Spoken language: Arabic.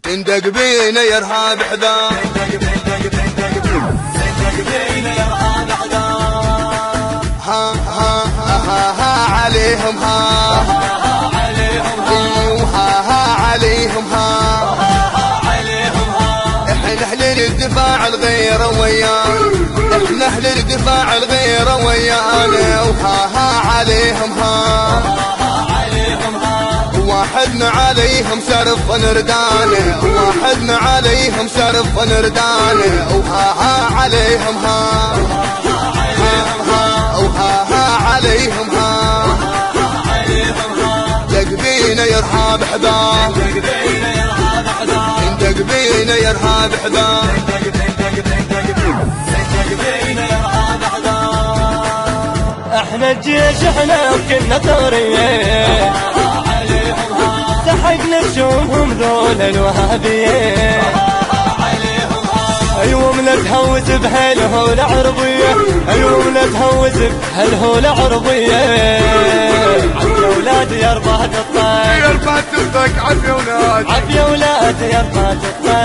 تندق بينا يا ارهاب حذار، ها ها ها ها عليهم ها، ها عليهم ها، احنا اهل الدفاع الغير ويانا، احنا اهل الدفاع الغير ويانا، وها عليهم ها، واحدنا عليهم سرف نردانه، واحدنا عليهم سرف نردانه، وها عليهم ها، وها عليهم ها، دق بينا يا ارهاب حذار، دق بينا يا ارهاب حذار، احنا الجيش احنا وكلنا ثوريين، سحقنا شومهم ذول الوهابيين، ايوه من تهوز بهالهول عربيه، ايوه من تهوز بهالهول عربيه، عافية ولاد يا رباط الطير، يا رباط الطير عافية ولاد، عافية ولاد يا رباط الطير.